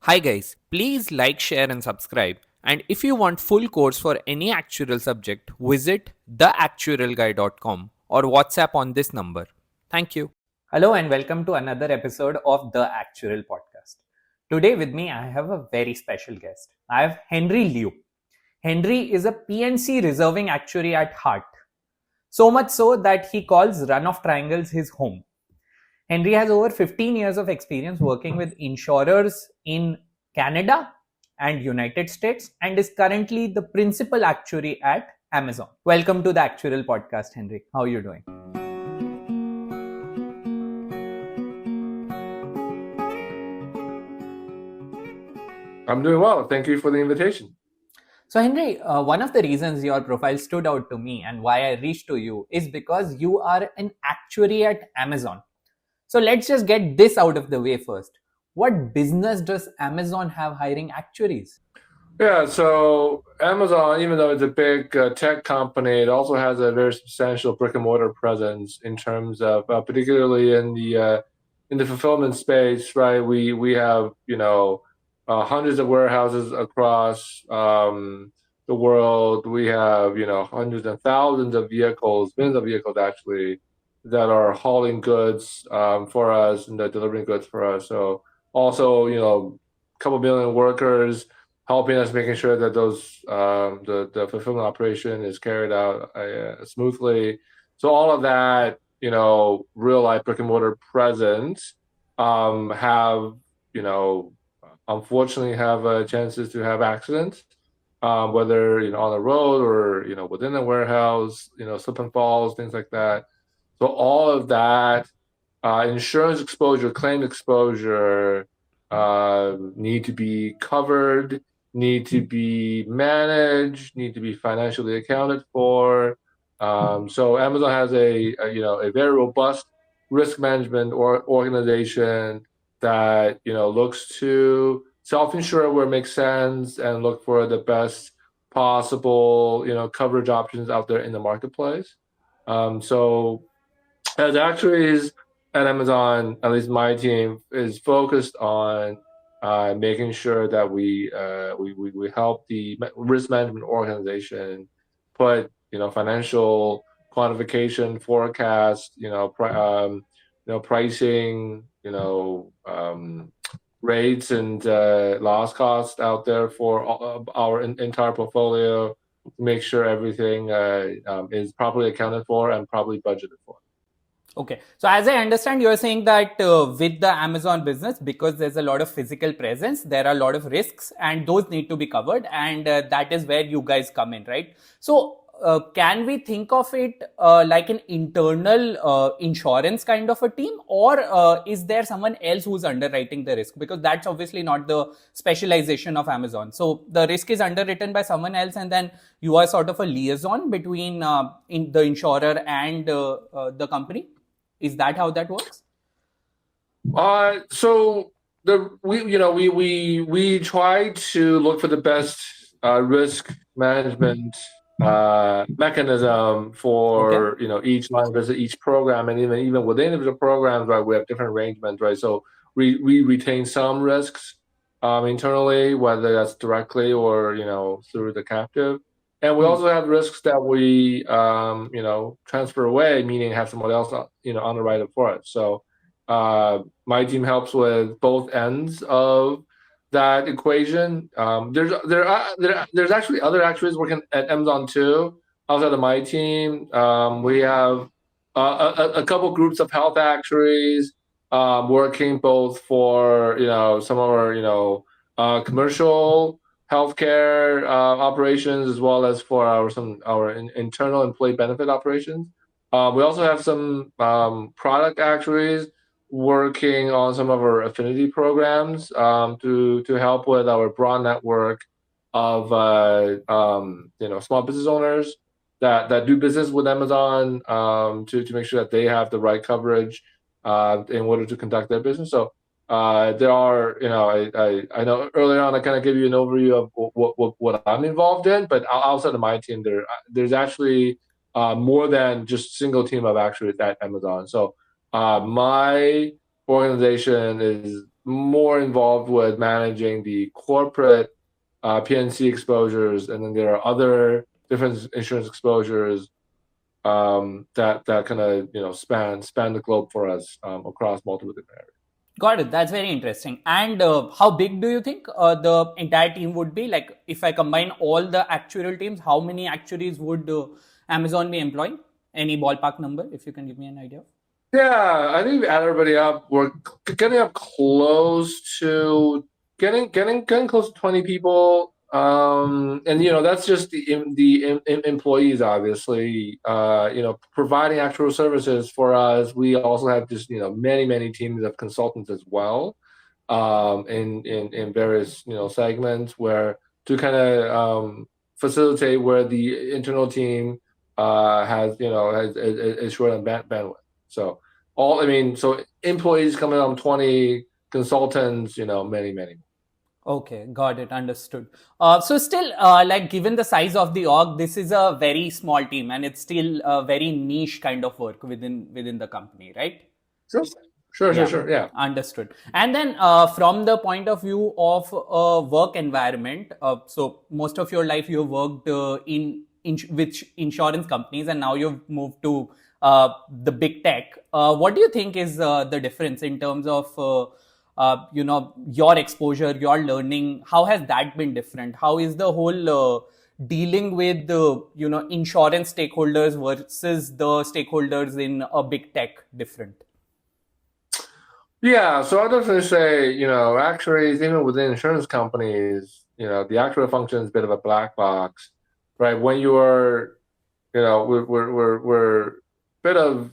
Hi guys, please like, share and subscribe. And if you want full course for any actuarial subject, visit theactuarialguy.com or WhatsApp on this number. Thank you. Hello and welcome to another episode of the Actuarial podcast. Today with me I have a very special guest. I have Henry Liu. Henry is a PNC reserving actuary at heart. So much so that he calls run-off triangles his home. Henry has over 15 years of experience working with insurers in Canada and United States and is currently the principal actuary at Amazon. Welcome to the Actuarial podcast, Henry. How are you doing? I'm doing well. Thank you for the invitation. So, Henry, one of the reasons your profile stood out to me and why I reached to you is because you are an actuary at Amazon. So, let's just get this out of the way first. What business does Amazon have hiring actuaries? Yeah, so Amazon, even though it's a big tech company, it also has a very substantial brick and mortar presence in terms of, particularly in the fulfillment space, right? We have hundreds of warehouses across the world. We have hundreds and thousands of vehicles, millions of vehicles actually, that are hauling goods for us and they're delivering goods for us. So also a couple million workers helping us, making sure that those the fulfillment operation is carried out smoothly. So all of that, real life brick and mortar presence have unfortunately have chances to have accidents, whether on the road or within the warehouse, slip and falls, things like that. So all of that insurance exposure, claim exposure need to be covered, need to be managed, need to be financially accounted for. So Amazon has a very robust risk management organization that looks to self-insure where it makes sense and look for the best possible coverage options out there in the marketplace. So as actuaries at Amazon, at least my team is focused on making sure that we help the risk management organization put financial quantification, forecast, pricing, rates and loss costs out there for our entire portfolio to make sure everything is properly accounted for and properly budgeted for. Okay. So as I understand, you're saying that with the Amazon business, because there's a lot of physical presence, there are a lot of risks and those need to be covered. And that is where you guys come in, right? So can we think of it like an internal insurance kind of a team, or is there someone else who's underwriting the risk? Because that's obviously not the specialization of Amazon. So the risk is underwritten by someone else, and then you are sort of a liaison between the insurer and the company. Is that how that works? So we try to look for the best risk management mechanism for each line of business, each program, and even within individual programs, right? We have different arrangements, right? So we retain some risks internally, whether that's directly or through the captive. And we also have risks that we, transfer away, meaning have someone else, underwrite it for us. So my team helps with both ends of that equation. There's actually other actuaries working at Amazon too, outside of my team. We have a couple groups of health actuaries working both for some of our commercial healthcare operations, as well as for our internal employee benefit operations. We also have some product actuaries working on some of our affinity programs to help with our broad network of small business owners that do business with Amazon to make sure that they have the right coverage in order to conduct their business. So there are, I know earlier on I kind of gave you an overview of what I'm involved in, but outside of my team, there's actually more than just a single team of actuaries at Amazon. So my organization is more involved with managing the corporate PNC exposures, and then there are other different insurance exposures that kind of span the globe for us across multiple different areas. Got it. That's very interesting. And how big do you think the entire team would be? Like, if I combine all the actuarial teams, how many actuaries would Amazon be employing? Any ballpark number, if you can give me an idea? Yeah, I think we add everybody up. We're getting up close to getting close to 20 people. And that's just the employees, obviously. Providing actual services for us. We also have just many teams of consultants as well, in various segments where to kind of facilitate where the internal team is short on bandwidth. So employees coming on 20, consultants, many. Okay, got it. Understood. So still, like given the size of the org, this is a very small team, and it's still a very niche kind of work within the company, right? Sure. Yeah. Understood. And then from the point of view of a work environment, so most of your life you've worked with insurance companies, and now you've moved to the big tech. What do you think is the difference in terms of your exposure, your learning? How has that been different? How is the whole dealing with insurance stakeholders versus the stakeholders in a big tech different? Yeah, so I'll definitely say, actuaries, even within insurance companies, the actuarial function is a bit of a black box, right? When you are, we're a bit of,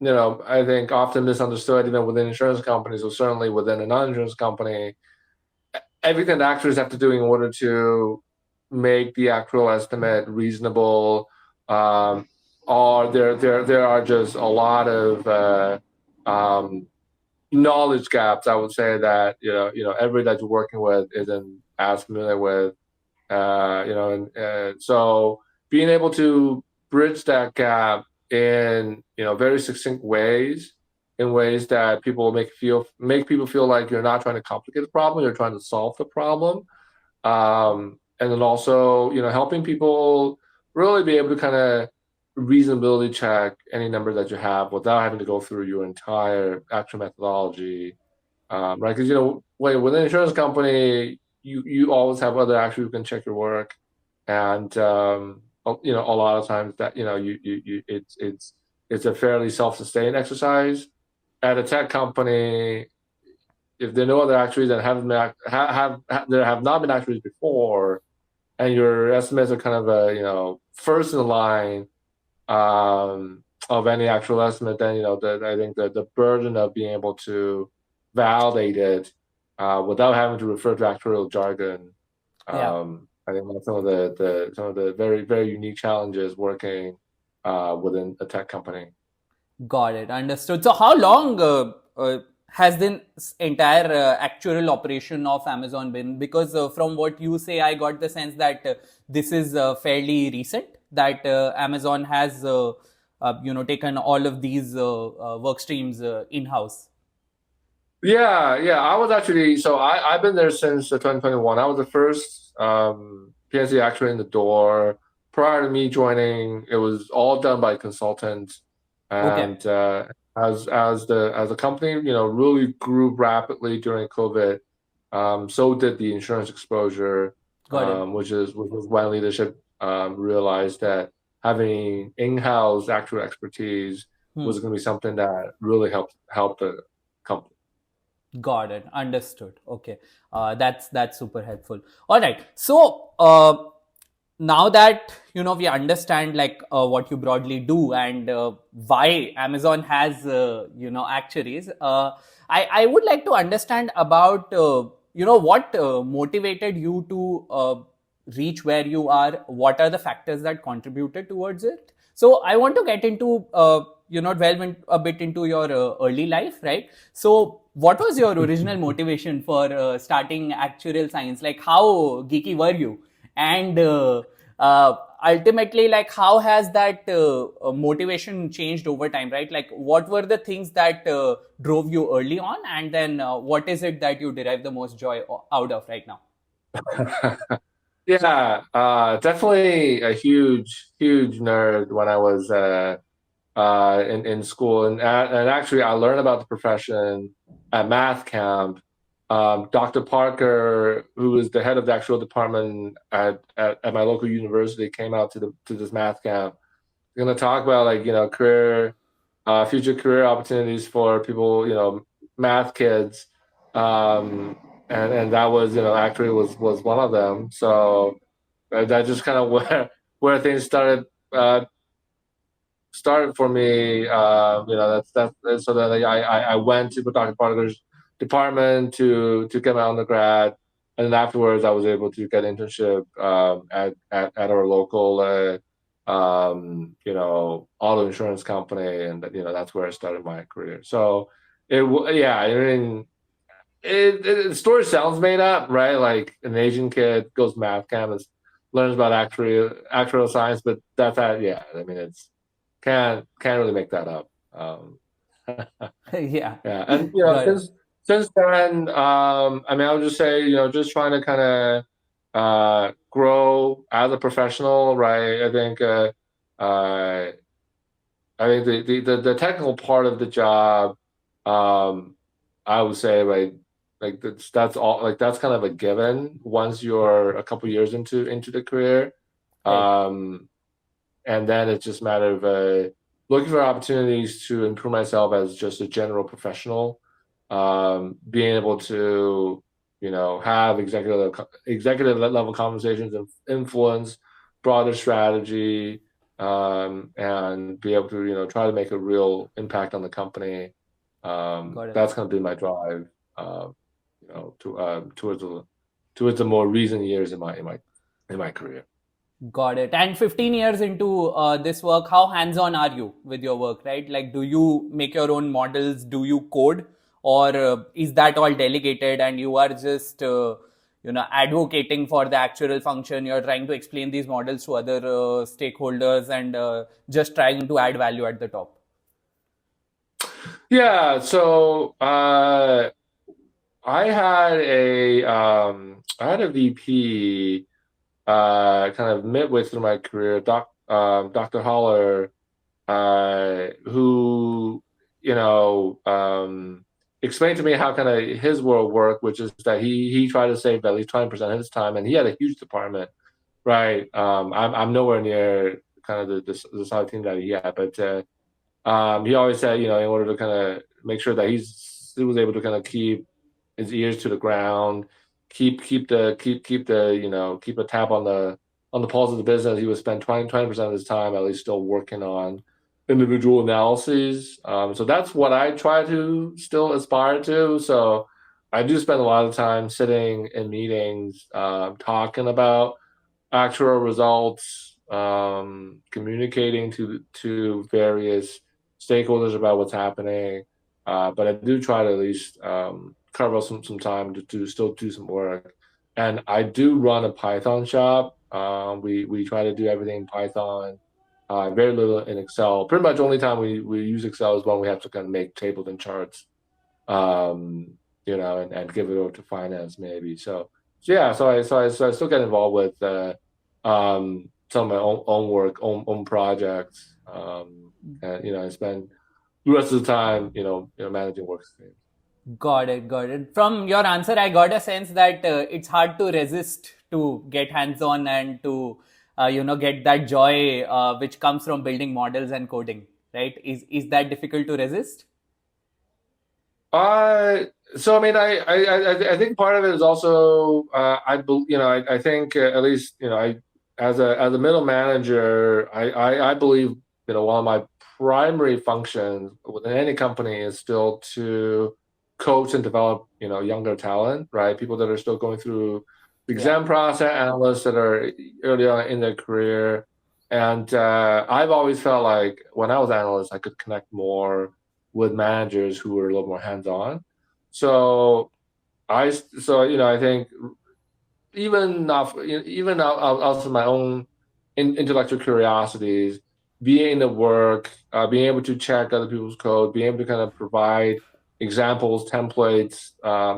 I think often misunderstood, even within insurance companies, or certainly within a non-insurance company, everything the actuaries have to do in order to make the actual estimate reasonable, or there are just a lot of knowledge gaps, I would say, that everybody that you're working with isn't as familiar with, so being able to bridge that gap in very succinct ways, in ways that make people feel like you're not trying to complicate the problem, you're trying to solve the problem, and then also helping people really be able to kind of reasonability check any number that you have without having to go through your entire actual methodology, right? Because with an insurance company, you always have other actuaries who can check your work, and a lot of times that it's a fairly self-sustained exercise. At a tech company, if there are no other actuaries that there have not been actuaries before, and your estimates are kind of first in line of any actual estimate, then I think that the burden of being able to validate it without having to refer to actuarial jargon, I think that's some of the very, very unique challenges working within a tech company. Got it. Understood. So how long has this entire actuarial operation of Amazon been? Because from what you say, I got the sense that this is fairly recent, that Amazon has taken all of these work streams in-house. Yeah. I was actually, I've been there since 2021. I was the first PNC actuary in the door. Prior to me joining, it was all done by consultants. And as the company really grew rapidly during COVID, so did the insurance exposure, which was when leadership realized that having in-house actual expertise was going to be something that really helped the company. Got it. Understood. Okay. That's super helpful. All right. So now that we understand like what you broadly do and why Amazon has actuaries, I would like to understand about what motivated you to reach where you are. What are the factors that contributed towards it? So I want to get into delve a bit into your early life, right? So what was your original motivation for starting actuarial science? Like, how geeky were you? And ultimately, like, how has that motivation changed over time, right? Like, what were the things that drove you early on, and then what is it that you derive the most joy out of right now? Yeah, definitely a huge nerd when I was in school, and actually I learned about the profession at math camp. Dr. Parker, who was the head of the actual department at my local university, came out to this math camp. We're gonna talk about, like, future career opportunities for people, math kids, um, and that was, actually was one of them. So that just kind of where things started for me. So that I went to Dr. Parker's department to get my undergrad, and then afterwards I was able to get an internship at our local auto insurance company, and that's where I started my career. So yeah, I mean, the story sounds made up, right? Like an Asian kid goes to math camp and learns about actuarial science, but that's that. Yeah, I mean, it's can't really make that up. Yeah, Yeah, and got it. since then, I mean, I would just say, just trying to kind of grow as a professional, right? Uh, I think the technical part of the job, um, I would say, like that's all, like that's kind of a given once you're a couple years into the career. Right. Um, and then it's just a matter of looking for opportunities to improve myself as just a general professional, being able to have executive level conversations and influence broader strategy, and be able to try to make a real impact on the company. Got it. That's going to be my drive, towards the more recent years in my career. Got it. And 15 years into this work, how hands-on are you with your work, right? Like, do you make your own models? Do you code? Or is that all delegated and you are just, advocating for the actual function? You're trying to explain these models to other stakeholders and just trying to add value at the top. Yeah, so I had a VP kind of midway through my career, Dr. Holler, who explained to me how kind of his world worked, which is that he tried to save at least 20% of his time, and he had a huge department, right? I'm nowhere near kind of the size team that he had, but he always said, in order to kind of make sure that he was able to kind of keep his ears to the ground, keep a tab on the pulse of the business. He would spend 20% of his time at least still working on individual analyses. So that's what I try to still aspire to. So I do spend a lot of time sitting in meetings, talking about actual results, communicating to various stakeholders about what's happening. But I do try to at least carve out some time to still do some work. And I do run a Python shop. We try to do everything in Python. Very little in Excel. Pretty much only time we use Excel is when we have to kind of make tables and charts, and give it over to finance maybe. So yeah, so I still get involved with some of my own work, own projects, and I spend the rest of the time, managing work streams. Got it, got it. From your answer, I got a sense that it's hard to resist to get hands-on and to, get that joy which comes from building models and coding, right? Is that difficult to resist? So I mean, I think part of it is also I think at least I as a middle manager, I believe one of my primary functions within any company is still to coach and develop younger talent, right? People that are still going through the Yeah. exam process, analysts that are early on in their career, and I've always felt like when I was analyst, I could connect more with managers who were a little more hands-on. So I think even also my own intellectual curiosities, being in the work, being able to check other people's code, being able to kind of provide examples, templates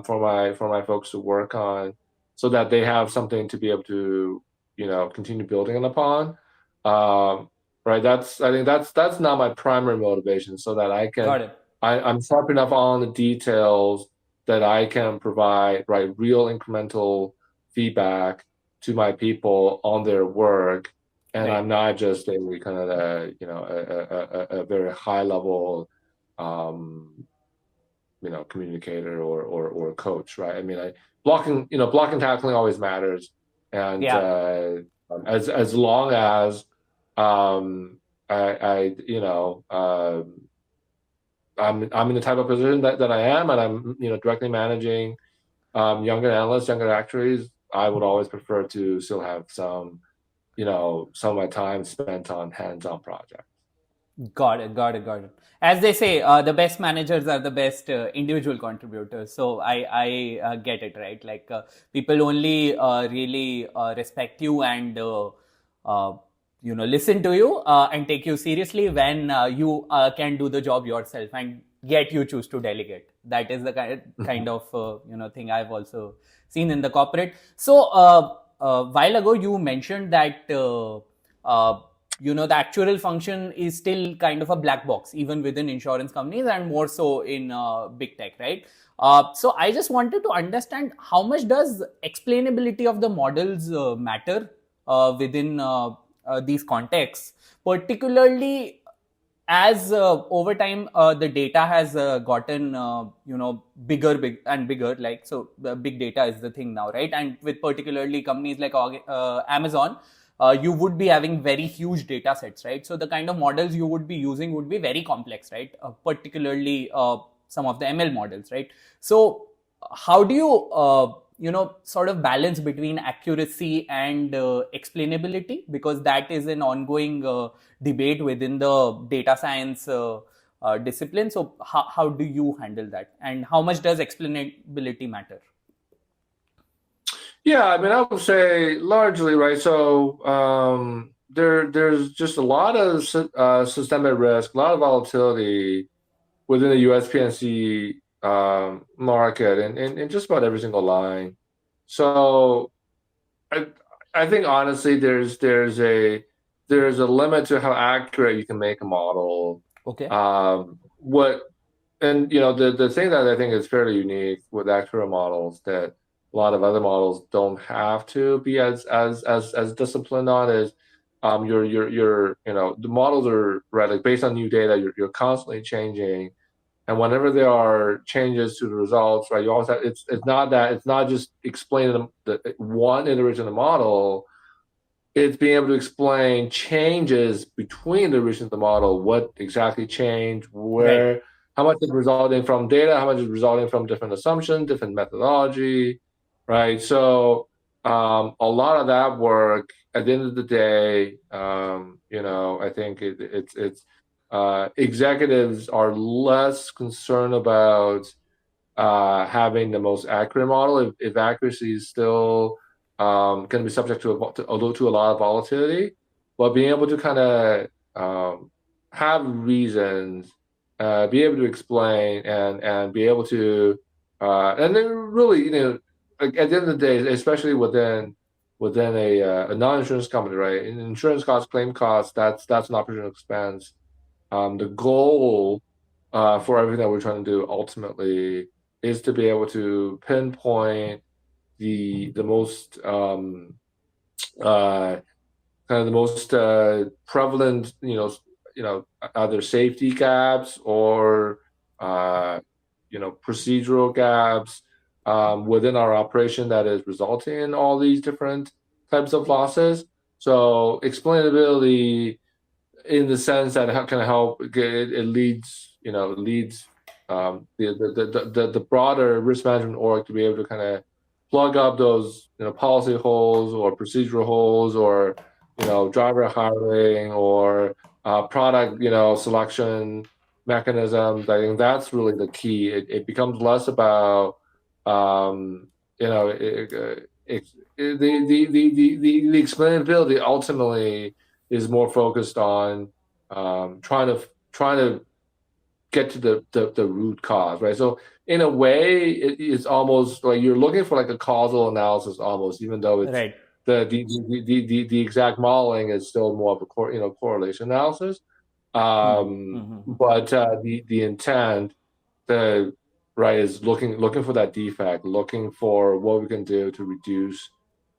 for my folks to work on, so that they have something to be able to continue building upon. Right. I think that's not my primary motivation, so that Got it. I'm sharp enough on the details that I can provide real incremental feedback to my people on their work, and Right. I'm not just a kind of a very high level communicator or coach, right? I mean, blocking tackling always matters, and Yeah. as long as I I'm in the type of position that I am, and I'm directly managing younger analysts, younger actuaries. I would always prefer to still have some of my time spent on hands-on projects. Got it. Got it. Got it. As they say, the best managers are the best individual contributors. So I get it, right? Like people only really respect you and listen to you and take you seriously when you can do the job yourself, and yet you choose to delegate. That is the kind of thing I've also seen in the corporate. So while ago you mentioned that. The actuarial function is still kind of a black box even within insurance companies, and more so in big tech, right? So I just wanted to understand, how much does explainability of the models matter within these contexts, particularly as over time the data has gotten bigger and bigger, like, so the big data is the thing now, right? And with particularly companies like Amazon, you would be having very huge data sets, right? So the kind of models you would be using would be very complex, right? Particularly some of the ML models, right? So how do you sort of balance between accuracy and explainability, because that is an ongoing debate within the data science discipline. So how do you handle that, and how much does explainability matter? Yeah, I mean, I would say largely, right? So there's just a lot of systemic risk, a lot of volatility within the US PNC market, and in just about every single line. So I I think honestly, there's a limit to how accurate you can make a model. Okay. What and the thing that I think is fairly unique with actuarial models that a lot of other models don't have to be as disciplined on is the models are right, like based on new data, you're constantly changing, and whenever there are changes to the results, right, you also have, it's not just explaining the one iteration of the model. It's being able to explain changes between the iteration of the model, what exactly changed, Right. where, how much is resulting from data, how much is resulting from different assumptions, different methodology, right? So a lot of that work, at the end of the day, I think it's executives are less concerned about having the most accurate model if accuracy is still going to be subject to a lot of volatility, but being able to kind of have reasons, be able to explain, and be able to and then really like at the end of the day, especially within a non-insurance company, right? In insurance costs, claim costs, that's an operational expense. The goal for everything that we're trying to do ultimately is to be able to pinpoint the most uh, kind of the most prevalent, either safety gaps or procedural gaps within our operation that is resulting in all these different types of losses. So explainability, in the sense that how can I help? It leads the broader risk management org to be able to kind of plug up those policy holes or procedural holes, or driver hiring, or product selection mechanisms. I think that's really the key. It becomes less about the explainability ultimately is more focused on trying to get to the root cause, right? So in a way, it's almost like you're looking for like a causal analysis, almost, even though it's Right. the exact modeling is still more of a correlation analysis. But the intent, the right, is looking for that defect, looking for what we can do to reduce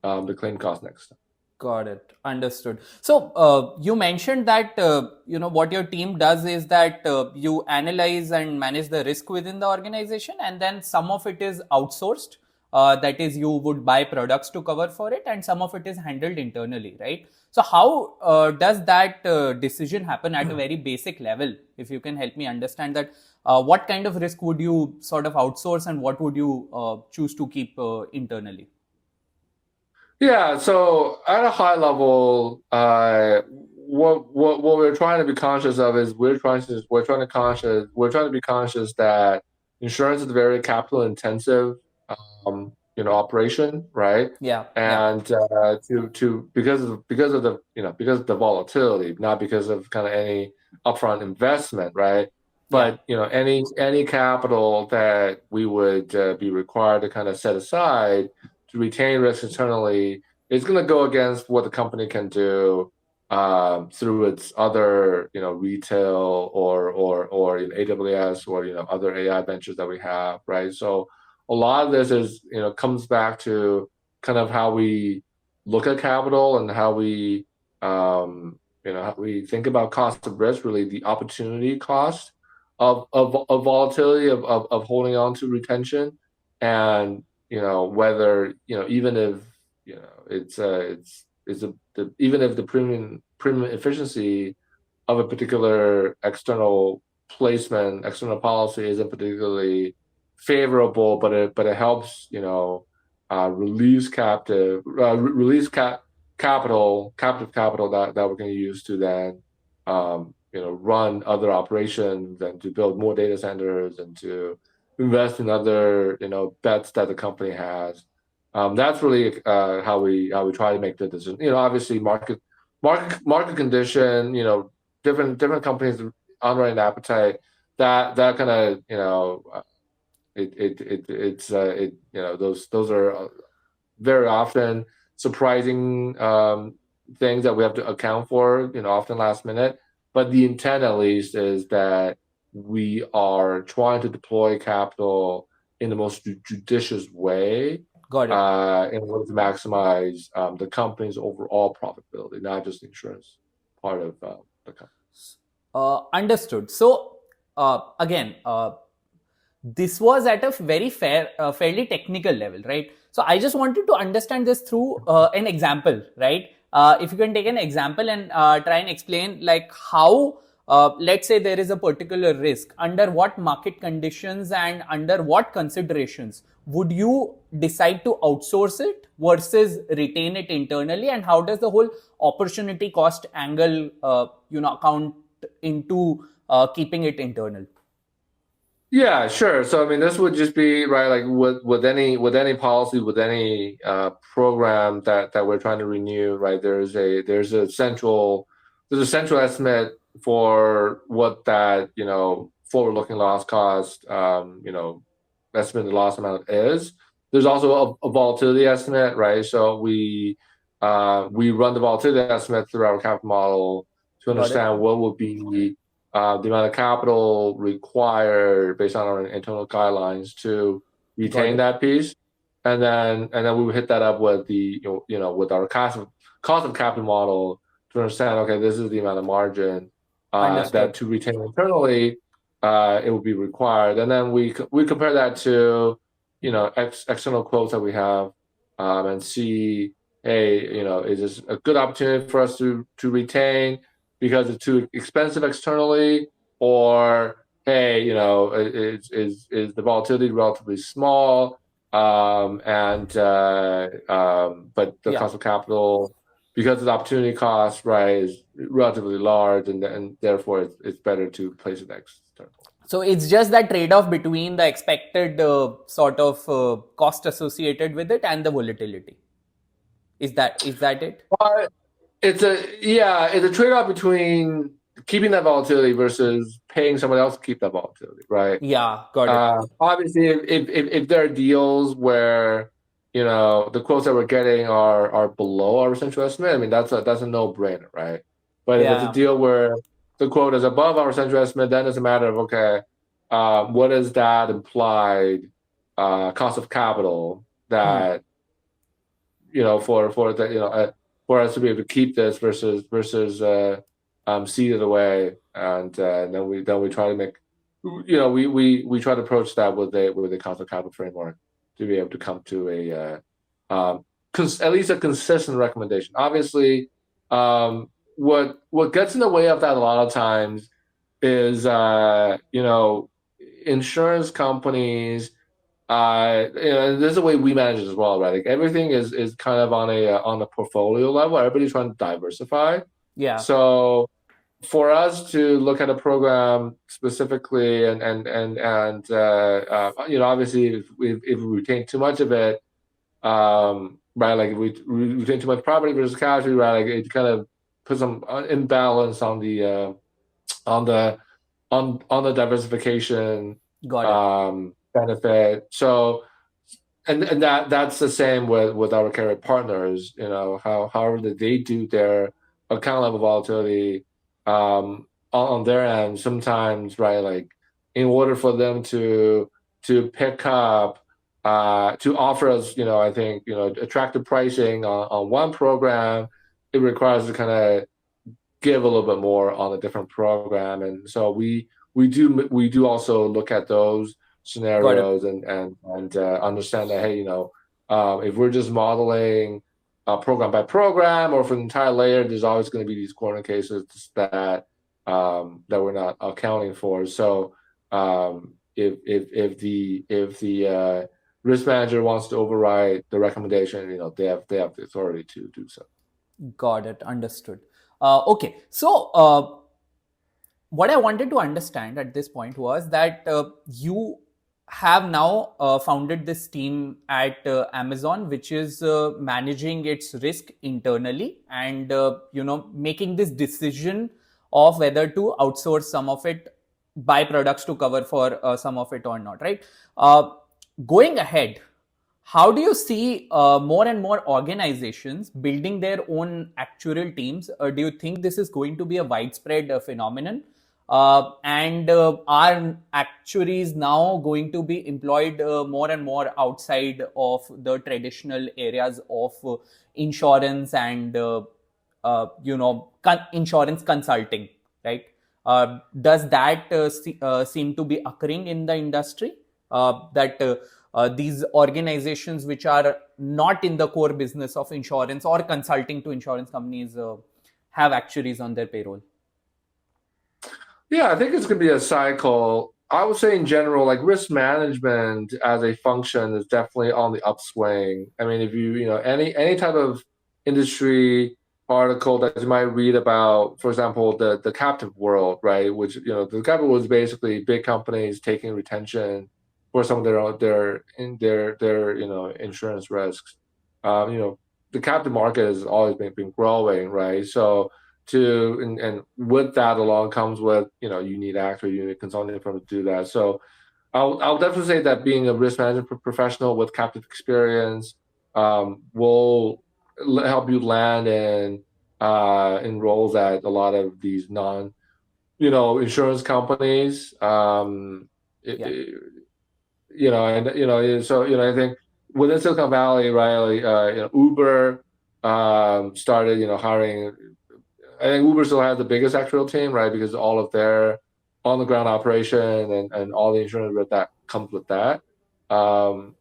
the claim cost next time. Got it. Understood. So you mentioned that what your team does is that you analyze and manage the risk within the organization, and then some of it is outsourced. That is, you would buy products to cover for it, and some of it is handled internally, right? So how does that decision happen at a very basic level? If you can help me understand that, what kind of risk would you sort of outsource, and what would you choose to keep internally? Yeah, so at a high level, what we're trying to be conscious of is we're trying to be conscious that insurance is a very capital intensive operation, right? Yeah. And because of the volatility, not because of kind of any upfront investment, right? But any capital that we would be required to kind of set aside to retain risk internally is going to go against what the company can do through its other retail or AWS or other AI ventures that we have, right? So a lot of this is comes back to kind of how we look at capital and how we how we think about cost of risk, really the opportunity cost of volatility of holding on to retention, and whether even if even if the premium efficiency of a particular external policy isn't particularly favorable, but it helps release captive capital that we're going to use to then run other operations and to build more data centers and to invest in other bets that the company has. That's really how we try to make the decision. Obviously market condition, different companies underwriting appetite, that kind of those are very often surprising things that we have to account for, often last minute. But the intent, at least, is that we are trying to deploy capital in the most judicious way. Got it. In order to maximize the company's overall profitability, not just the insurance part of the company. Understood. So again, this was at a very fairly technical level, right? So I just wanted to understand this through an example, right? If you can take an example and try and explain like how, let's say there is a particular risk, under what market conditions and under what considerations would you decide to outsource it versus retain it internally, and how does the whole opportunity cost angle count into keeping it internal? Yeah, sure. So I mean, this would just be right, like with any policy, with any program that we're trying to renew, right? There's a central estimate for what that forward-looking loss cost estimated loss amount is. There's also a volatility estimate, right? So we run the volatility estimate through our capital model to understand what would be the amount of capital required based on our internal guidelines to retain that piece, and then we would hit that up with the with our cost of capital model to understand, okay, this is the amount of margin that to retain internally it would be required, and then we compare that to external quotes that we have and see, hey, is this a good opportunity for us to retain because it's too expensive externally, or hey, is the volatility relatively small, but the cost of capital, because the opportunity cost, right, is relatively large, and therefore it's better to place it external. So it's just that trade-off between the expected sort of cost associated with it and the volatility. Is that it? But it's a trade-off between keeping that volatility versus paying someone else to keep that volatility, right? Yeah, got it. Obviously, if there are deals where the quotes that we're getting are below our central estimate, I mean that's a no-brainer, right? But if it's a Yeah. deal where the quote is above our central estimate, then it's a matter of okay, what is that implied cost of capital that for the for us to be able to keep this versus cede it away, and then we try to make we try to approach that with a cost of capital framework to be able to come to at least a consistent recommendation. Obviously, what gets in the way of that a lot of times is insurance companies. There's a way we manage it as well, right? Like everything is kind of on a portfolio level. Everybody's trying to diversify. Yeah. So for us to look at a program specifically, and obviously if we retain too much of it, right? Like if we retain too much property versus casualty, right? Like it kind of puts some imbalance on the diversification benefit. So, and that's the same with our carrier partners. However they do their account level volatility on their end. Sometimes, right? Like in order for them to pick up to offer us, I think attractive pricing on one program, it requires to kind of give a little bit more on a different program, and so we do also look at those scenarios and understand that hey, if we're just modeling program by program or for the entire layer, there's always going to be these corner cases that we're not accounting for. So if the risk manager wants to override the recommendation, they have the authority to do so. Got it. Understood. Okay. So what I wanted to understand at this point was that you have now founded this team at Amazon, which is managing its risk internally and making this decision of whether to outsource some of it, buy products to cover for some of it or not, right? Going ahead, how do you see more and more organizations building their own actuarial teams? Do you think this is going to be a widespread phenomenon? And are actuaries now going to be employed more and more outside of the traditional areas of insurance and insurance consulting, right? Does that seem to be occurring in the industry? That these organizations which are not in the core business of insurance or consulting to insurance companies have actuaries on their payroll? Yeah, I think it's going to be a cycle. I would say in general, like risk management as a function is definitely on the upswing. I mean, if any type of industry article that you might read about, for example, the captive world, right? Which the captive world is basically big companies taking retention for some of their insurance risks. The captive market has always been growing, right? So and with that along comes with you need actuary, you need consulting firm to do that. So I'll definitely say that being a risk management professional with captive experience will help you land in roles at a lot of these non insurance companies. So I think within Silicon Valley, right, like Uber started hiring. I think Uber still has the biggest actuarial team, right? Because all of their on-the-ground operation and all the insurance that comes with that. So,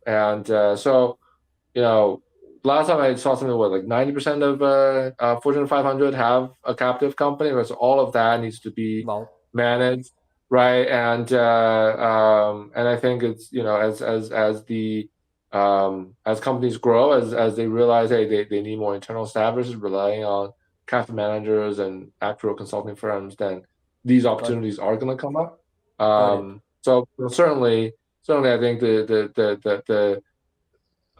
last time I saw something like 90% of Fortune 500 have a captive company, right? So all of that needs to be managed, right? And I think it's as companies grow, as they realize, hey, they need more internal staff versus relying on captive managers and actuarial consulting firms, then these opportunities are going to come up. So certainly, I think the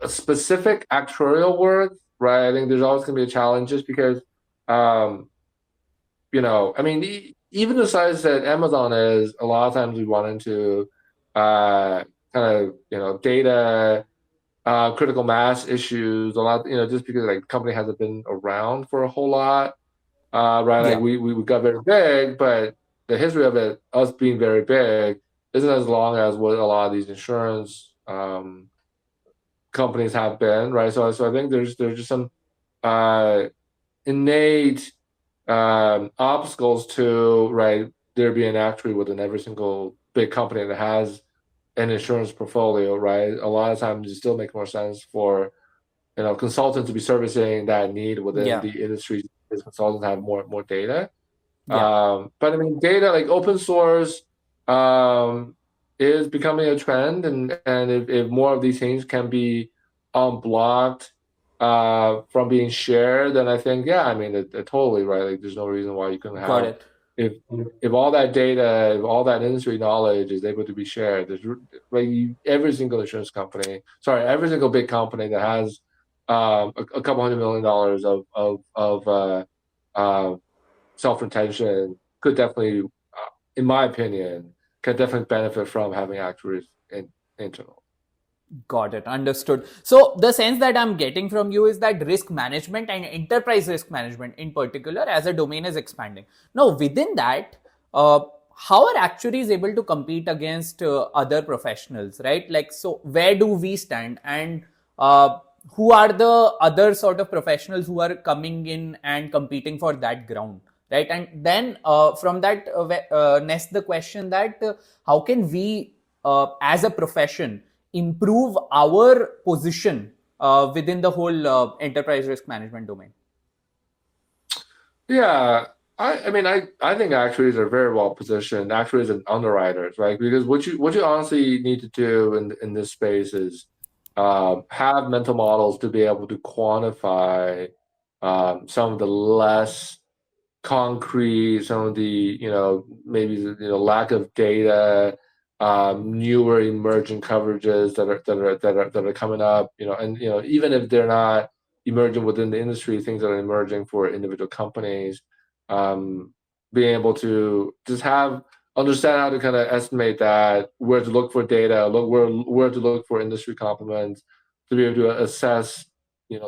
specific actuarial work, right? I think there's always going to be a challenge just because, um, I mean, even the size that Amazon is, a lot of times we run into kind of, data, critical mass issues, a lot, just because like the company hasn't been around for a whole lot, right? Like Yeah. we got very big, but the history of it, us being very big, isn't as long as what a lot of these insurance companies have been, right? So I think there's just some uh, innate obstacles to, right, there being an actuary within every single big company that has an insurance portfolio, right? A lot of times it still makes more sense for consultants to be servicing that need within Yeah. the industry because consultants have more data. Yeah. But I mean, data like open source um, is becoming a trend, and if more of these things can be unblocked from being shared, then I think I mean it totally right. Like, there's no reason why you couldn't Got have it. if if all that data, if all that industry knowledge is able to be shared. There's like every single insurance company, sorry, every single big company that has a couple $100 million of self-retention could definitely, in my opinion, can definitely benefit from having actuaries internal. Got it. Understood. So the sense that I'm getting from you is that risk management and enterprise risk management in particular as a domain is expanding. Now, within that, uh, how are actuaries able to compete against other professionals, right? Like, so where do we stand, and uh, who are the other sort of professionals who are coming in and competing for that ground? Right. And then from that, nest the question that how can we, as a profession, improve our position within the whole enterprise risk management domain? Yeah, I mean, I think actuaries are very well positioned. Actuaries and underwriters, right? Because what you honestly need to do in this space is have mental models to be able to quantify some of the less concrete, some of the maybe lack of data, newer emerging coverages that are coming up, and even if they're not emerging within the industry, things that are emerging for individual companies, um, being able to just understand how to kind of estimate that, where to look for data, look where to look for industry complements, to be able to assess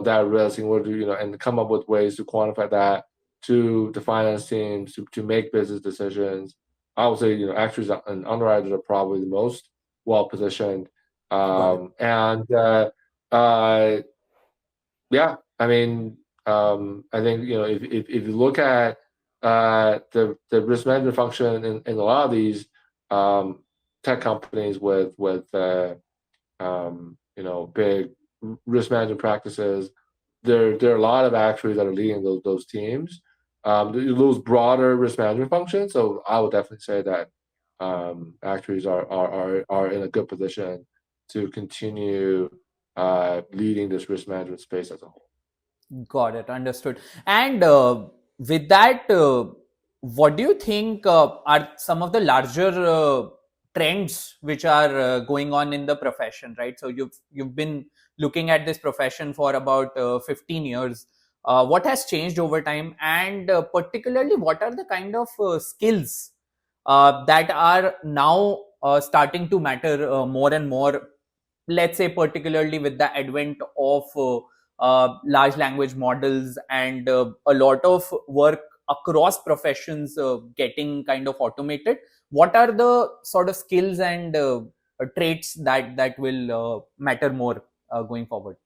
that risk, and where to and come up with ways to quantify that to the finance teams to make business decisions. I would say, actuaries and underwriters are probably the most well positioned. Got it. And uh, yeah, I mean, I think if you look at the risk management function in a lot of these um, tech companies with big risk management practices, there are a lot of actuaries that are leading those teams. Those broader risk management functions. So I would definitely say that actuaries are in a good position to continue leading this risk management space as a whole. Got it. Understood. And with that, what do you think are some of the larger trends which are going on in the profession? Right. So you've been looking at this profession for about 15 years. What has changed over time, and particularly, what are the kind of skills that are now starting to matter more and more? Let's say, particularly with the advent of large language models and a lot of work across professions getting kind of automated. What are the sort of skills and traits that will matter more going forward?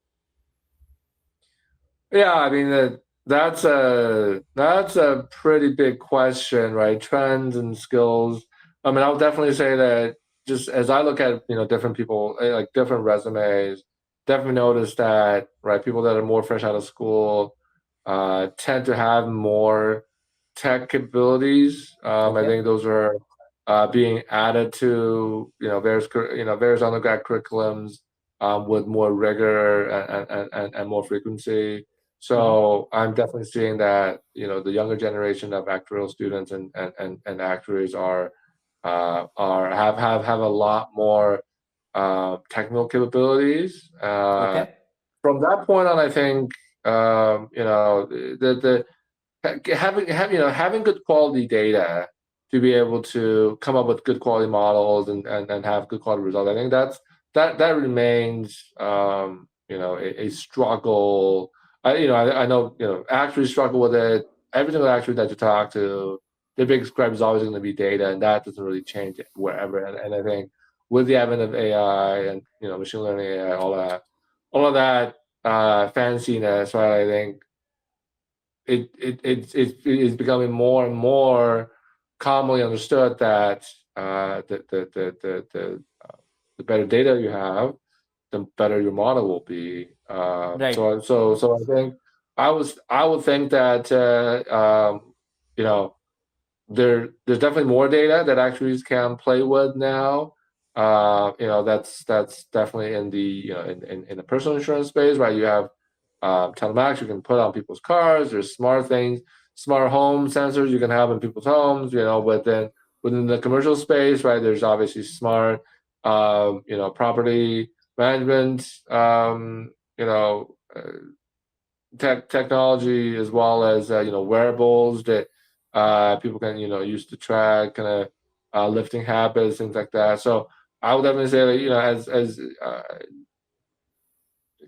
Yeah, I mean that's a pretty big question, right? Trends and skills. I mean, I'll definitely say that just as I look at different people, like different resumes, definitely notice that, right, people that are more fresh out of school tend to have more tech capabilities. I Okay. think those are being added to various undergrad curriculums with more rigor and more frequency. Mhm. So I'm definitely seeing that the younger generation of actuarial students and actuaries are have a lot more technical capabilities. Okay. From that point on, I think the having good quality data to be able to come up with good quality models and have good quality results. I think that remains a struggle. I know actuaries struggle with it. Every single actuary that you talk to, the biggest gripe is always going to be data, and that doesn't really change it wherever. And I think with the advent of AI and machine learning, AI, all of that fanciness, right? I think it is becoming more and more commonly understood that the better data you have, the better your model will be. Right. So I think I would think that there's definitely more data that actuaries can play with now. That's definitely in the in the personal insurance space, right? You have telematics you can put on people's cars. There's smart things, smart home sensors you can have in people's homes. But then within the commercial space, right? There's obviously smart, property management, technology, as well as wearables that people can use to track kind of lifting habits, things like that. So I would definitely say that as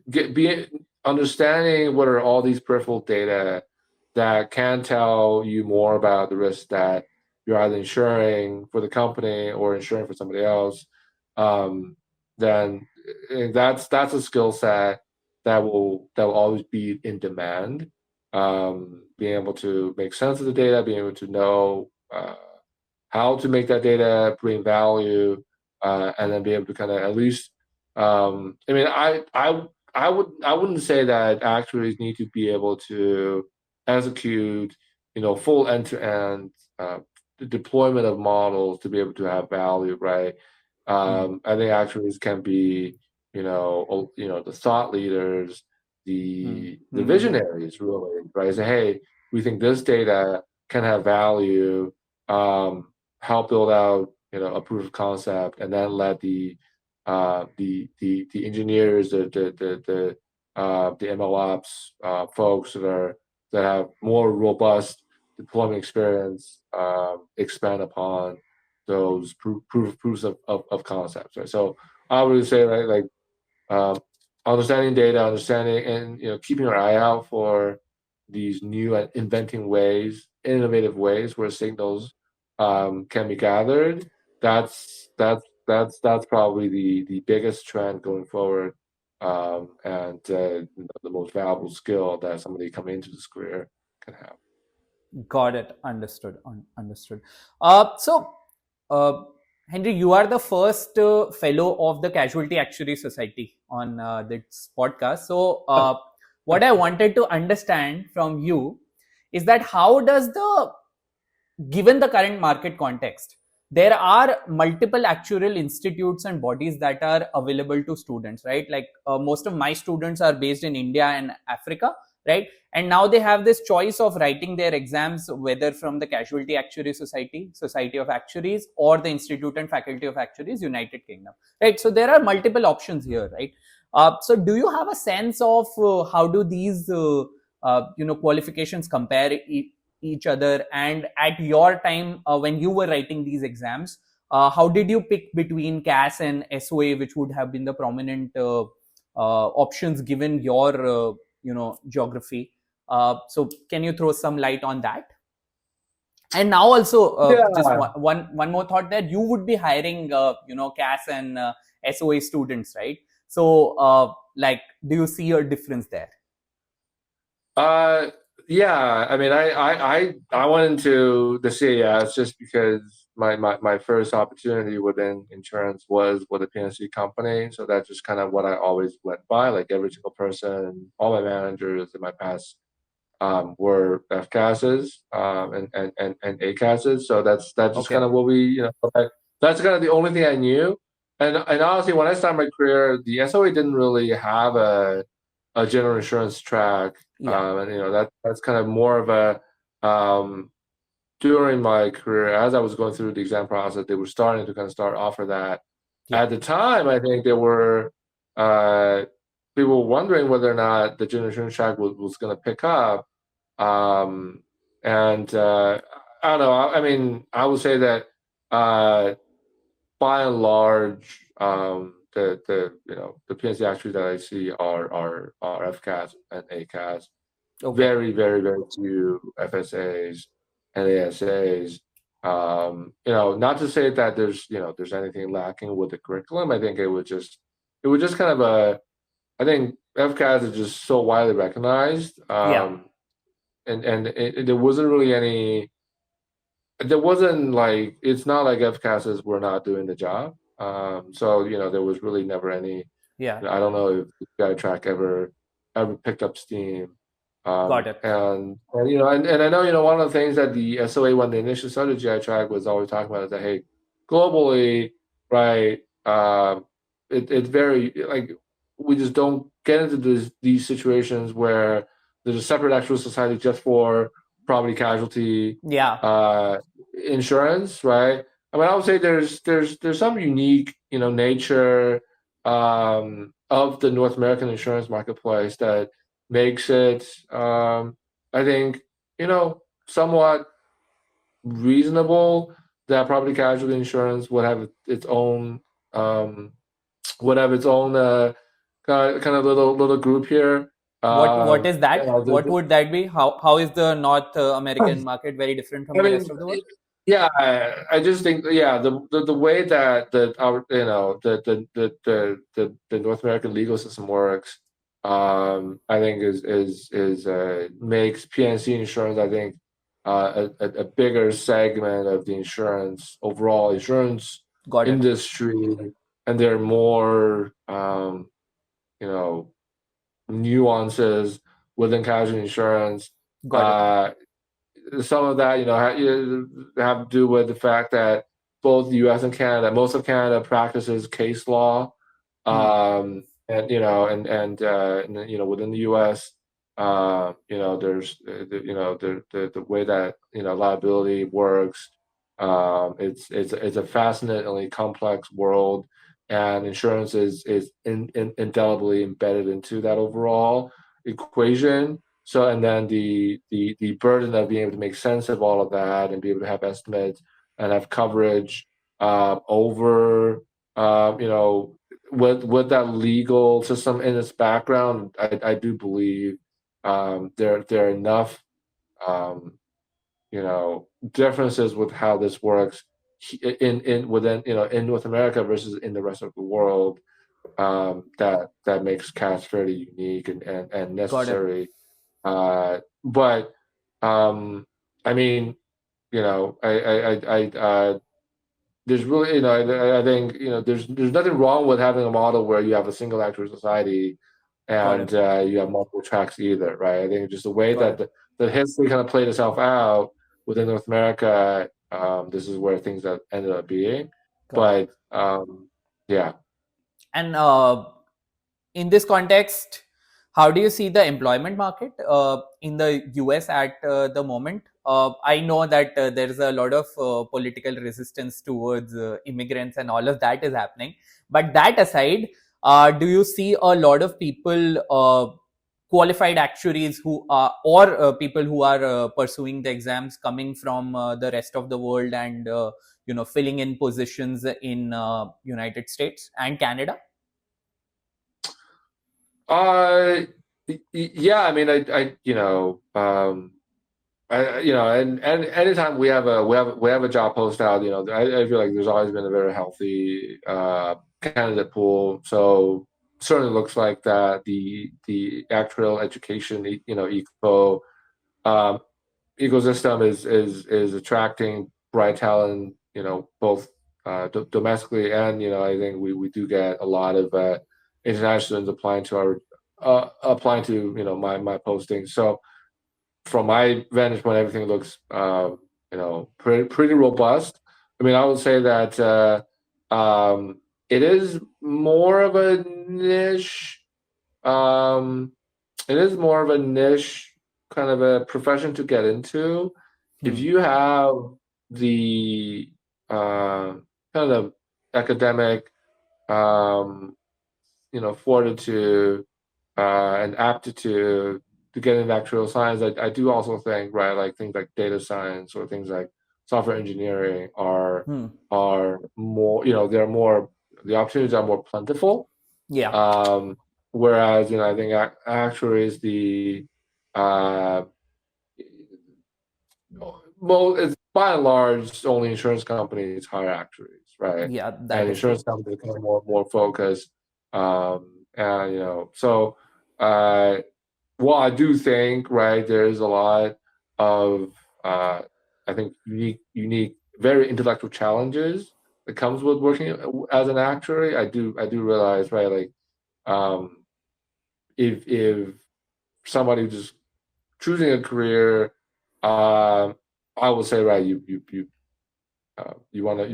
be understanding what are all these peripheral data that can tell you more about the risk that you're either insuring for the company or insuring for somebody else. Then that's a skill set that will always be in demand. Being able to make sense of the data, being able to know how to make that data bring value, and then be able to kind of at least. I mean, I wouldn't say that actuaries need to be able to execute, full end-to-end the deployment of models to be able to have value, right? I think actuaries can be, the thought leaders, the visionaries, really, right? Say, hey, we think this data can have value. Help build out, a proof of concept, and then let the engineers, the MLOps folks that have more robust deployment experience expand upon those proofs of concepts, right? So I would say, right, like understanding data, understanding and keeping your eye out for these new and innovative ways where signals can be gathered. That's probably the biggest trend going forward, and the most valuable skill that somebody coming into this career can have. Got it. Understood. Understood. So, Henry, you are the first fellow of the Casualty Actuary Society on this podcast. So, what I wanted to understand from you is that how does given the current market context, there are multiple actuarial institutes and bodies that are available to students, right? Like most of my students are based in India and Africa, right? And now they have this choice of writing their exams whether from the Casualty Actuary Society, Society of Actuaries, or the Institute and Faculty of Actuaries, United Kingdom, right? So there are multiple options here, right? So do you have a sense of how do these qualifications compare each other? And at your time when you were writing these exams, how did you pick between CAS and SOA, which would have been the prominent options given your geography? So can you throw some light on that? And now also just Yeah. one more thought, that you would be hiring CAS and SOA students, right? So like, do you see a difference there? Yeah. I mean, I went into the CAS just because my first opportunity within insurance was with a PNC company. So that's just kind of what I always went by. Like every single person, all my managers in my past were FCASs and ACASs. So that's just kind Okay. of what that's kind of the only thing I knew. And honestly, when I started my career, the SOA didn't really have a general insurance track, Yeah. and that's kind of more of a during my career, as I was going through the exam process, they were starting to kind of start offer that. Yeah. At the time, I think there were people wondering whether or not the general insurance track was going to pick up. And I don't know. I mean, I would say that by and large, the PNC actuaries that I see are FCAS and ACAS. Okay. Very, very, very few FSAs and ASAs. Not to say that there's anything lacking with the curriculum. I think it was just kind of I think FCAS is just so widely recognized. Yeah. And there wasn't really any. There wasn't like it's not like FCASs were not doing the job. So there was really never any. Yeah. I don't know if the GI track ever picked up steam. Got it. And I know one of the things that the SOA when they initially started GI track was always talking about is that, hey, globally, right? It's very like we just don't get into these situations where there's a separate actual society just for property casualty Yeah. insurance, right? I mean, I would say there's some unique nature of the North American insurance marketplace that makes it I think somewhat reasonable that property casualty insurance would have its own um, kind of little group here. What is You that? know, What would that be? How is the North American the, market very different from I the mean, rest of the world? yeah, I just think, yeah, the way that our the North American legal system works, I think is makes PNC insurance, I think, a bigger segment of the insurance overall insurance Got it. industry, and there are more you know nuances within casualty insurance. Got it. Uh, some of that, have to do with the fact that both the U.S. and Canada, most of Canada practices case law, Hmm. and within the U.S., there's the way that liability works. It's a fascinatingly complex world, and insurance is indelibly embedded into that overall equation. So, and then the burden of being able to make sense of all of that and be able to have estimates and have coverage over with that legal system in its background, I do believe there are enough um, differences with how this works in within in North America versus in the rest of the world, that makes CAS fairly unique and Got it. necessary. But I mean, there's really, I think, there's nothing wrong with having a model where you have a single actor society Got and it. you have multiple tracks either, right? I think just the way Got that it. the history kind of played itself out within North America, this is where things that ended up being. Got it. But yeah. And in this context, how do you see the employment market in the US at the moment? I know that there is a lot of political resistance towards immigrants and all of that is happening. But that aside, do you see a lot of people, qualified actuaries who are, or people who are pursuing the exams coming from the rest of the world and filling in positions in United States and Canada? Yeah, I mean, and anytime we have a job post out, I feel like there's always been a very healthy candidate pool. So certainly looks like that the actuarial education, um, ecosystem is attracting bright talent, both domestically and I think we do get a lot of international students applying to my posting. So from my vantage point, everything looks pretty robust. I mean, I would say that it is more of a niche. Um, it is more of a niche kind of a profession to get into, if you have the kind of academic, um, fortitude and aptitude to get into actuarial science, I do also think, right, like things like data science or things like software engineering are more, they're more, the opportunities are more plentiful. Yeah. Whereas, I think actuaries, the uh, well, it's by and large only insurance companies hire actuaries, right? Yeah, that And is true. insurance companies become more focused. And so uh, well, I do think, right, there is a lot of I think unique, very intellectual challenges that comes with working as an actuary. I do realize, right, like um, if somebody just choosing a career, I would say, right, you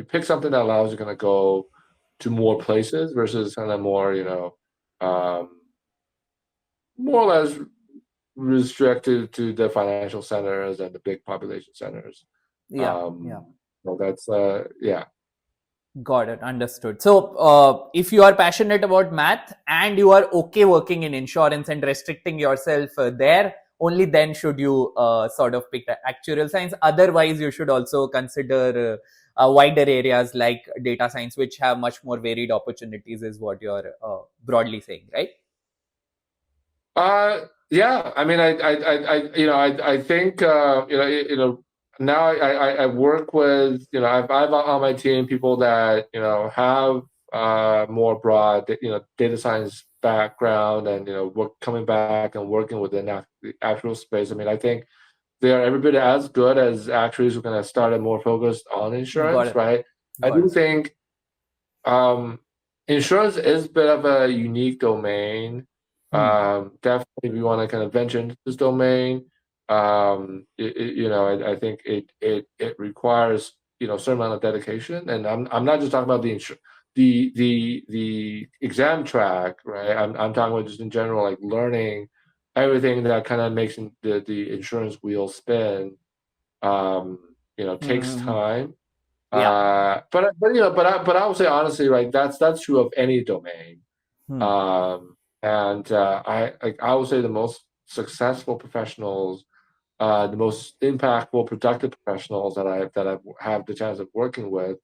pick something that allows you kind of go to more places versus kind of more, um, more or less restricted to the financial centers and the big population centers. Yeah, yeah. So that's yeah. Got it. Understood. So, if you are passionate about math and you are okay working in insurance and restricting yourself there, only then should you sort of pick actuarial science. Otherwise, you should also consider wider areas like data science, which have much more varied opportunities, is what you're broadly saying, right? Yeah. I mean, I think, now I work with, I've on my team people that, have more broad, data science background and, coming back and working within the actual space. I mean, I think they are every bit as good as actuaries who kind of started more focused on Got insurance, it. right? I Got do it. think um, insurance is a bit of a unique domain. Definitely, if you want to kind of venture into this domain, I think it requires a certain amount of dedication, and I'm not just talking about the exam track, right? I'm talking about just in general, like learning everything that kind of makes the insurance wheel spin. Takes Hmm. time. Yeah. But I would say honestly, right? That's true of any domain. Hmm. And I would say the most successful professionals, the most impactful, productive professionals that I have the chance of working with,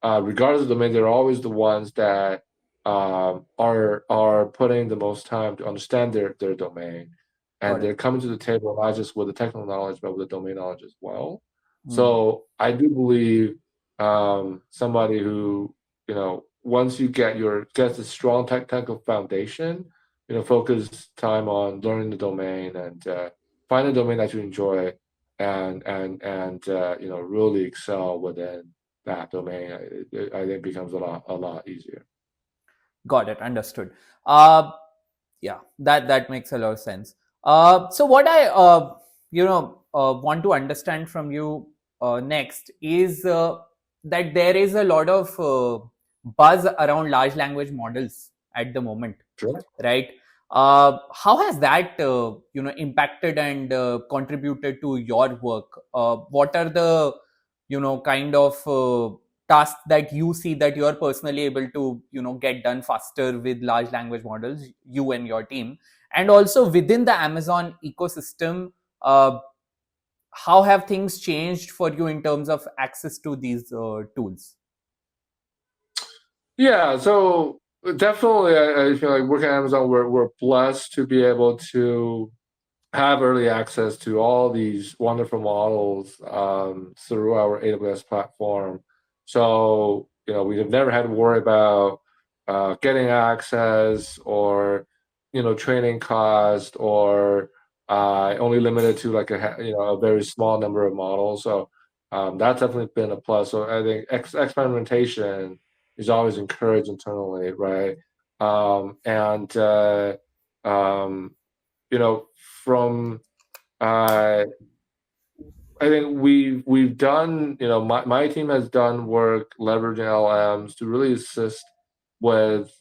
regardless of the domain, they're always the ones that are putting the most time to understand their domain, and Got it. they're coming to the table not just with the technical knowledge, but with the domain knowledge as well. Hmm. So I do believe somebody who once you get a strong technical foundation, focus time on learning the domain and find a domain that you enjoy and really excel within that domain. I think becomes a lot easier. Got it. Understood. Yeah, that makes a lot of sense. So what I want to understand from you next is that there is a lot of buzz around large language models at the moment, Sure. right? How has that impacted and contributed to your work? What are the kind of tasks that you see that you are personally able to get done faster with large language models, you and your team? And also within the Amazon ecosystem, how have things changed for you in terms of access to these tools? Yeah. So definitely, I feel like working at Amazon, we're blessed to be able to have early access to all these wonderful models through our AWS platform. So, we have never had to worry about getting access or, training cost or only limited to like a very small number of models. So that's definitely been a plus. So I think experimentation is always encouraged internally, right? And um, from uh, I think we've done, my team has done work leveraging LLMs to really assist with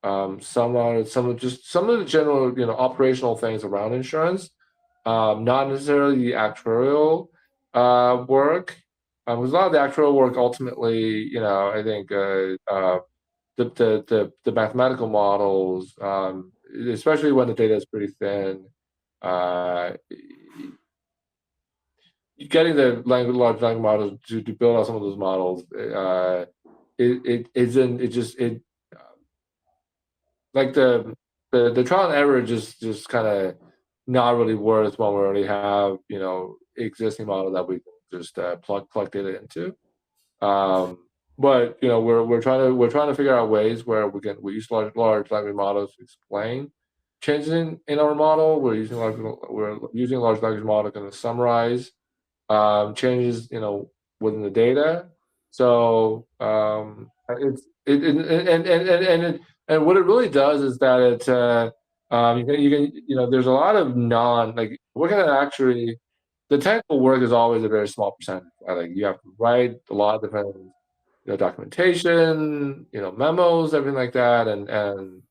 some of the general, operational things around insurance, not necessarily the actuarial. work. Because a lot of the actuarial work ultimately, I think the mathematical models, especially when the data is pretty thin, getting the large language models to build out some of those models, like the trial and error just kind of not really worth when we already have existing model that we can just plug data into. But we're trying to figure out ways where we use large language models to explain changes in our model. We're using large language model to kind of summarize changes within the data. So and what it really does is that there's a lot of working at Actuary. The technical work is always a very small percentage. Right? Like you have to write a lot of different documentation, memos, everything like that, and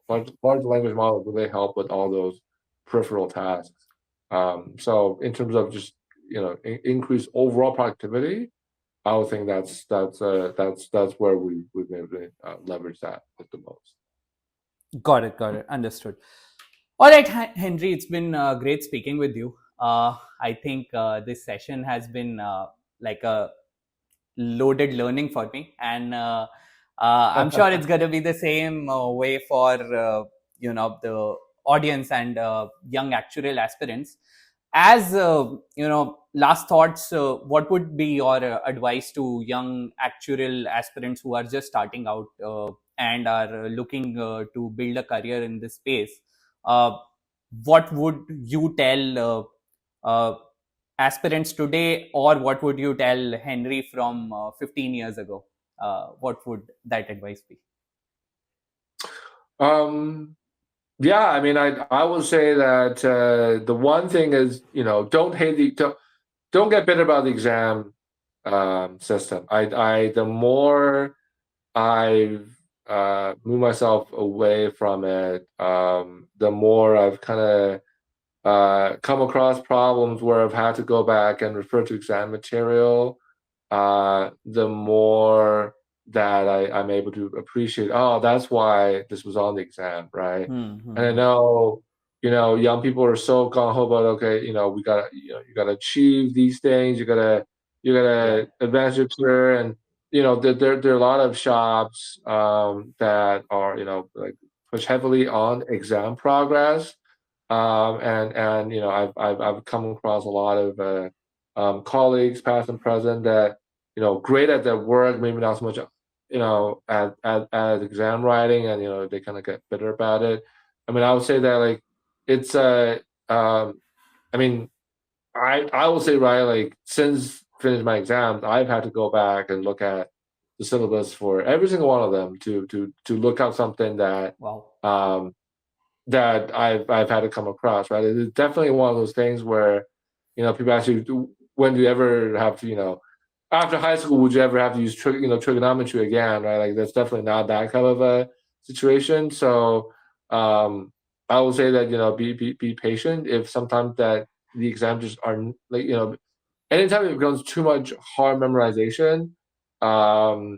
large language models really help with all those peripheral tasks. So in terms of just increase overall productivity, I would think that's where we've been able to leverage that the most. Got it. Understood. All right, Henry, it's been great speaking with you. I think this session has been like a loaded learning for me, and I'm sure it's going to be the same way for the audience and young actuarial aspirants. As last thoughts, what would be your advice to young actuarial aspirants who are just starting out and are looking to build a career in this space? What would you tell aspirants today, or what would you tell Henry from 15 years ago? What would that advice be? Yeah, I mean, I will say that the one thing is, don't get bitter about the exam system. The more I've moved myself away from it, the more I've kind of come across problems where I've had to go back and refer to exam material. The more that I'm able to appreciate, oh, that's why this was on the exam, right? Mm-hmm. And I know, young people are so gung ho about, okay, we gotta, you gotta achieve these things, you gotta advance your career, and there are a lot of shops that are like push heavily on exam progress, and I've come across a lot of colleagues, past and present, that great at their work, maybe not so much at exam writing, and they kind of get bitter about it. I mean, I would say that like it's I mean, I will say, right, like since finished my exams, I've had to go back and look at the syllabus for every single one of them to look up something that Wow. that I've had to come across, right? It's definitely one of those things where people ask you, when do you ever have to, after high school, would you ever have to use trigonometry again, right? Like that's definitely not that kind of a situation. So I will say that be patient. If sometimes that the exams just are like anytime it becomes too much hard memorization, I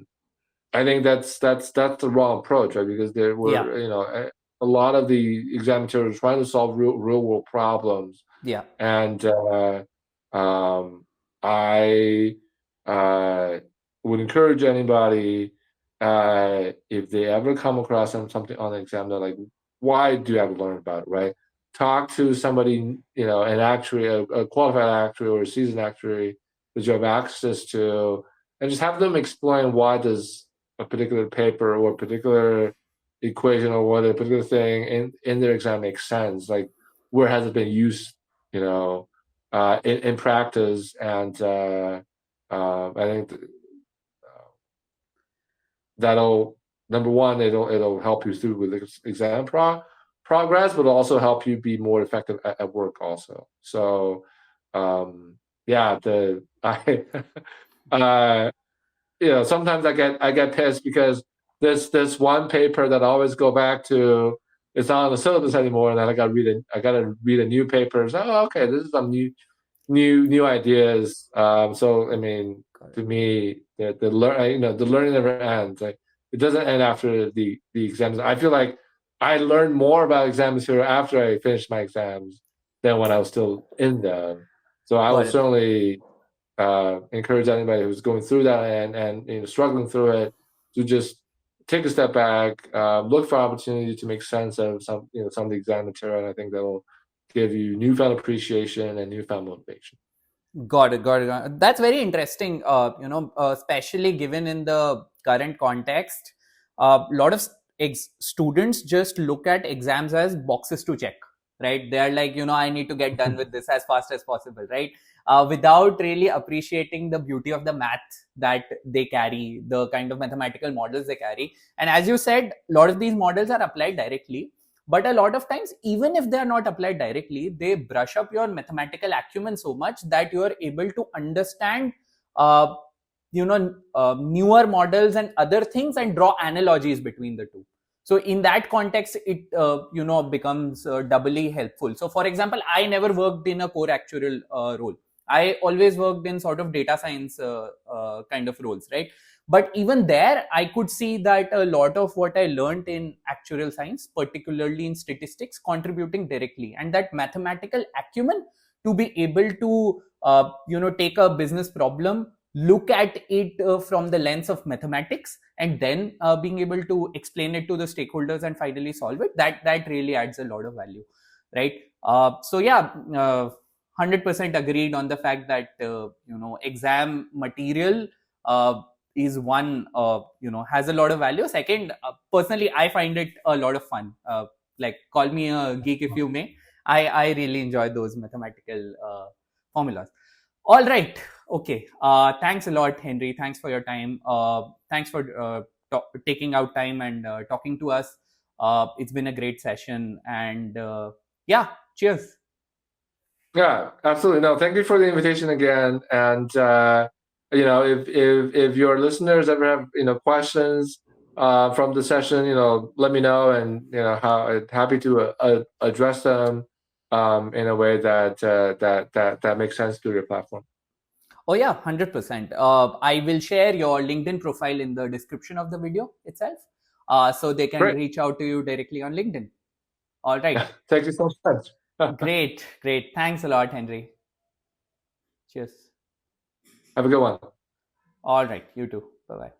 think that's the wrong approach, right? Because there were a lot of the exam materials trying to solve real world problems, Yeah. and I would encourage anybody, if they ever come across something on the exam, they're like, why do you have to learn about it, right? Talk to somebody, an actuary, a qualified actuary or a seasoned actuary that you have access to, and just have them explain why does a particular paper or a particular equation or what a particular thing in their exam makes sense. Like, where has it been used, in practice? And I think that'll, number one, it'll help you through with exam progress, but also help you be more effective at work also. So yeah, I sometimes I get pissed because this one paper that I always go back to, it's not on the syllabus anymore, and then I gotta read a new paper. So, oh, okay, this is some new ideas. So I mean, to me, the learning never ends. Like, it doesn't end after the exams. I feel like I learned more about exam material after I finished my exams than when I was still in them. So I will Got it. certainly encourage anybody who's going through that and struggling through it to just take a step back, look for opportunity to make sense of some of the exam material. And I think that will give you newfound appreciation and newfound motivation. Got it, got it, got it. That's very interesting. Especially given in the current context, a lot of students just look at exams as boxes to check, right? They're like, I need to get done with this as fast as possible, right? Without really appreciating the beauty of the math that they carry, the kind of mathematical models they carry. And as you said, a lot of these models are applied directly. But a lot of times, even if they are not applied directly, they brush up your mathematical acumen so much that you are able to understand newer models and other things and draw analogies between the two. So in that context, it becomes doubly helpful. So for example, I never worked in a core actuarial role. I always worked in sort of data science kind of roles, right? But even there, I could see that a lot of what I learned in actuarial science, particularly in statistics, contributing directly, and that mathematical acumen to be able to take a business problem, look at it from the lens of mathematics, and then being able to explain it to the stakeholders and finally solve it, that really adds a lot of value, right? So yeah, 100% agreed on the fact that exam material is one, has a lot of value. Second, personally, I find it a lot of fun. Like, call me a geek if you may. I really enjoy those mathematical formulas. All right. Okay. Thanks a lot, Henry. Thanks for your time. Thanks for taking out time and talking to us. It's been a great session. And yeah, cheers. Yeah, absolutely. No, thank you for the invitation again. And if your listeners ever have questions from the session, let me know, and how happy to address them in a way that makes sense to your platform. Oh yeah, 100%. I will share your LinkedIn profile in the description of the video itself, so they can Great. reach out to you directly on LinkedIn. All right. Thank you so much. Great. Thanks a lot, Henry. Cheers. Have a good one. All right. You too. Bye-bye.